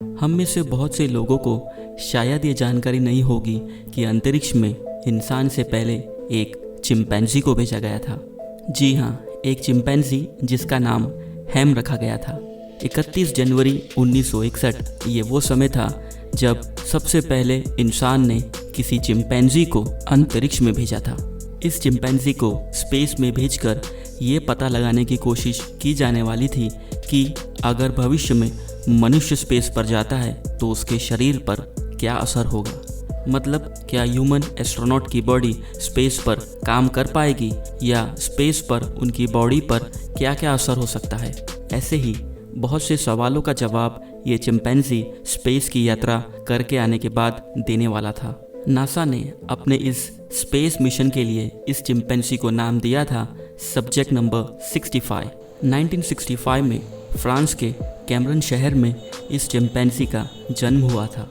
हम में से बहुत से लोगों को शायद ये जानकारी नहीं होगी कि अंतरिक्ष में इंसान से पहले एक चिंपैंजी को भेजा गया था। जी हाँ, एक चिंपैंजी जिसका नाम हैम रखा गया था। 31 जनवरी 1961 ये वो समय था जब सबसे पहले इंसान ने किसी चिंपैंजी को अंतरिक्ष में भेजा था। इस चिंपैंजी को स्पेस में भेजकर ये पता लगाने की कोशिश की जाने वाली थी कि अगर भविष्य में मनुष्य स्पेस पर जाता है तो उसके शरीर पर क्या असर होगा। मतलब क्या ह्यूमन एस्ट्रोनॉट की बॉडी स्पेस पर काम कर पाएगी या स्पेस पर उनकी बॉडी पर क्या क्या असर हो सकता है। ऐसे ही बहुत से सवालों का जवाब ये चिंपैंजी स्पेस की यात्रा करके आने के बाद देने वाला था। नासा ने अपने इस स्पेस मिशन के लिए इस चिंपैंजी को नाम दिया था सब्जेक्ट नंबर 65। 1965 में फ्रांस के कैमरन शहर में इस चिंपैंजी का जन्म हुआ था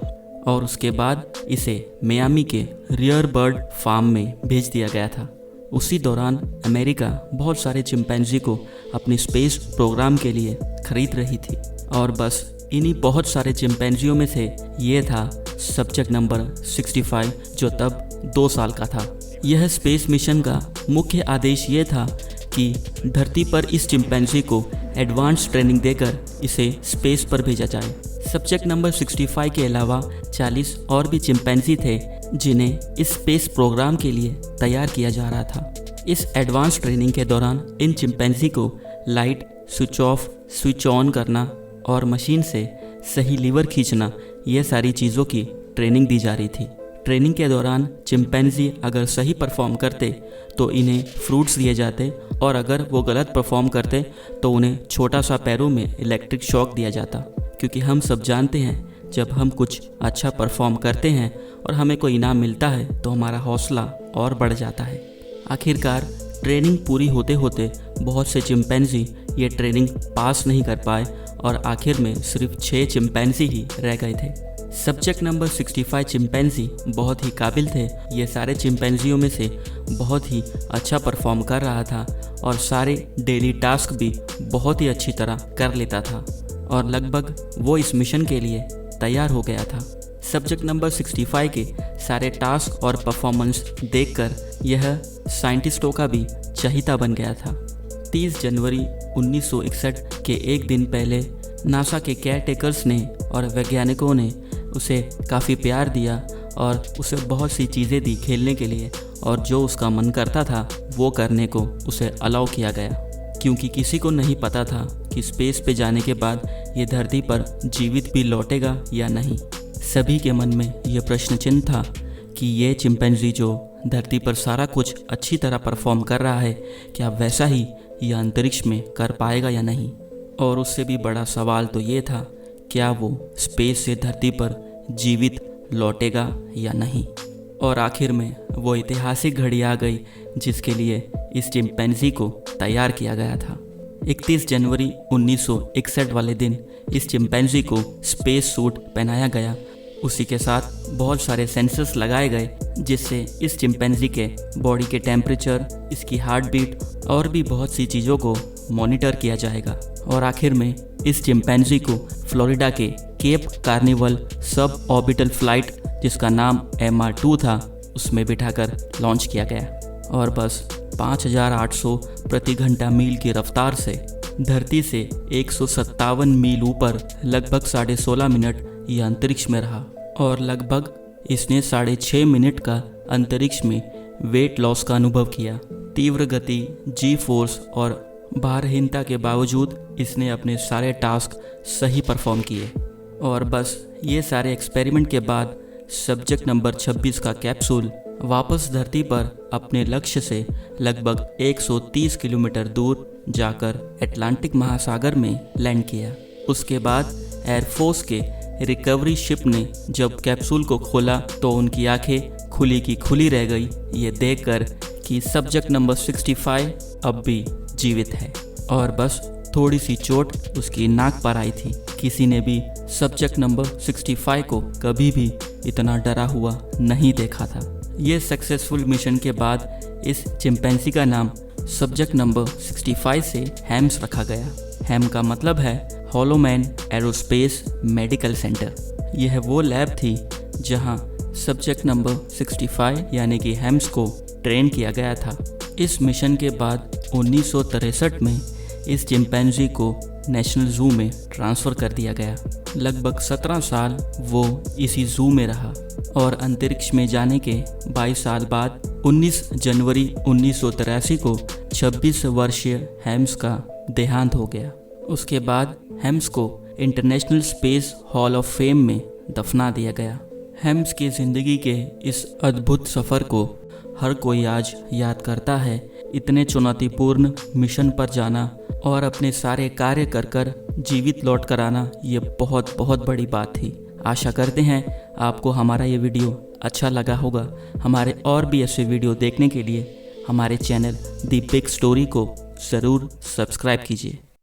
और उसके बाद इसे मियामी के रियर बर्ड फार्म में भेज दिया गया था। उसी दौरान अमेरिका बहुत सारे चिंपैंजी को अपने स्पेस प्रोग्राम के लिए खरीद रही थी और बस इन्हीं बहुत सारे चिंपैंजियों में से ये था सब्जेक्ट नंबर 65 जो तब 2 साल का था। यह स्पेस मिशन का मुख्य आदेश ये था कि धरती पर इस चिंपैंजी को एडवांस ट्रेनिंग देकर इसे स्पेस पर भेजा जाए। सब्जेक्ट नंबर 65 के अलावा 40 और भी चिंपैंजी थे जिन्हें इस स्पेस प्रोग्राम के लिए तैयार किया जा रहा था। इस एडवांस ट्रेनिंग के दौरान इन चिंपैंजी को light switch off switch on करना और मशीन से सही लीवर खींचना, ये सारी चीज़ों की ट्रेनिंग दी जा रही थी। ट्रेनिंग के दौरान चिंपैंजी अगर सही परफॉर्म करते तो इन्हें फ्रूट्स दिए जाते और अगर वो गलत परफॉर्म करते तो उन्हें छोटा सा पैरों में इलेक्ट्रिक शॉक दिया जाता। क्योंकि हम सब जानते हैं जब हम कुछ अच्छा परफॉर्म करते हैं और हमें कोई इनाम मिलता है तो हमारा हौसला और बढ़ जाता है। आखिरकार ट्रेनिंग पूरी होते होते बहुत से चिंपैंजी ये ट्रेनिंग पास नहीं कर पाए और आखिर में सिर्फ 6 चिंपैंजी ही रह गए थे। सब्जेक्ट नंबर 65 चिंपैंजी बहुत ही काबिल थे। ये सारे चिंपैंजियों में से बहुत ही अच्छा परफॉर्म कर रहा था और सारे डेली टास्क भी बहुत ही अच्छी तरह कर लेता था और लगभग वो इस मिशन के लिए तैयार हो गया था। सब्जेक्ट नंबर 65 के सारे टास्क और परफॉर्मेंस देखकर यह साइंटिस्टों का भी चहीता बन गया था। 30 जनवरी 1961 के एक दिन पहले नासा के केयर टेकर्स ने और वैज्ञानिकों ने उसे काफ़ी प्यार दिया और उसे बहुत सी चीज़ें दी खेलने के लिए और जो उसका मन करता था वो करने को उसे अलाउ किया गया। क्योंकि किसी को नहीं पता था कि स्पेस पे जाने के बाद ये धरती पर जीवित भी लौटेगा या नहीं। सभी के मन में यह प्रश्न चिन्ह था कि ये चिंपैंजी जो धरती पर सारा कुछ अच्छी तरह परफॉर्म कर रहा है, क्या वैसा ही यह अंतरिक्ष में कर पाएगा या नहीं। और उससे भी बड़ा सवाल तो ये था, क्या वो स्पेस से धरती पर जीवित लौटेगा या नहीं। और आखिर में वो ऐतिहासिक घड़ी आ गई जिसके लिए इस चिंपैंजी को तैयार किया गया था। 31 जनवरी 1961 वाले दिन इस चिंपैंजी को स्पेस सूट पहनाया गया। उसी के साथ बहुत सारे सेंसर्स लगाए गए जिससे इस चिंपैंजी के बॉडी के टेम्परेचर, इसकी हार्ट बीट और भी बहुत सी चीज़ों को मॉनिटर किया जाएगा। और आखिर में इस चिंपैंजी को फ्लोरिडा के Cape Canaveral suborbital flight जिसका नाम MR2 था उसमें बिठाकर लॉन्च किया गया और बस 5800 प्रति घंटा मील की रफ्तार से धरती से 157 मील ऊपर लगभग 16.5 मिनट यह अंतरिक्ष में रहा और लगभग इसने 6.5 मिनट का अंतरिक्ष में वेट लॉस का अनुभव किया। तीव्र गति, जी फोर्स और भारहीनता के बावजूद इसने अपने सारे टास्क सही परफॉर्म किए और बस ये सारे एक्सपेरिमेंट के बाद सब्जेक्ट नंबर 26 का कैप्सूल वापस धरती पर अपने लक्ष्य से लगभग 130 किलोमीटर दूर जाकर अटलांटिक महासागर में लैंड किया। उसके बाद एयरफोर्स के रिकवरी शिप ने जब कैप्सूल को खोला तो उनकी आंखें खुली की खुली रह गई ये देखकर कि सब्जेक्ट नंबर 65 अब भी जीवित है और बस थोड़ी सी चोट उसकी नाक पर आई थी। किसी ने भी सब्जेक्ट नंबर 65 को कभी भी इतना डरा हुआ नहीं देखा था। ये सक्सेसफुल मिशन के बाद इस चिंपैंजी का नाम सब्जेक्ट नंबर 65 से हैम्स रखा गया। हैम का मतलब है होलोमैन एरोस्पेस मेडिकल सेंटर। यह वो लैब थी जहां सब्जेक्ट नंबर 65 यानी कि हेम्स को ट्रेन किया गया था। इस मिशन के बाद 1963 में इस चिंपैंजी को नेशनल ज़ू में ट्रांसफ़र कर दिया गया। लगभग 17 साल वो इसी ज़ू में रहा और अंतरिक्ष में जाने के 22 साल बाद 19 जनवरी 1983 को 26 वर्षीय हेम्स का देहांत हो गया। उसके बाद हेम्स को international space hall of fame में दफना दिया गया। हेम्स की ज़िंदगी के इस अद्भुत सफ़र को हर कोई आज याद करता है। इतने चुनौतीपूर्ण मिशन पर जाना और अपने सारे कार्य कर जीवित लौट कर आना, ये बहुत बहुत बड़ी बात थी। आशा करते हैं आपको हमारा ये वीडियो अच्छा लगा होगा। हमारे और भी ऐसे वीडियो देखने के लिए हमारे चैनल द बिग स्टोरी को ज़रूर सब्सक्राइब कीजिए।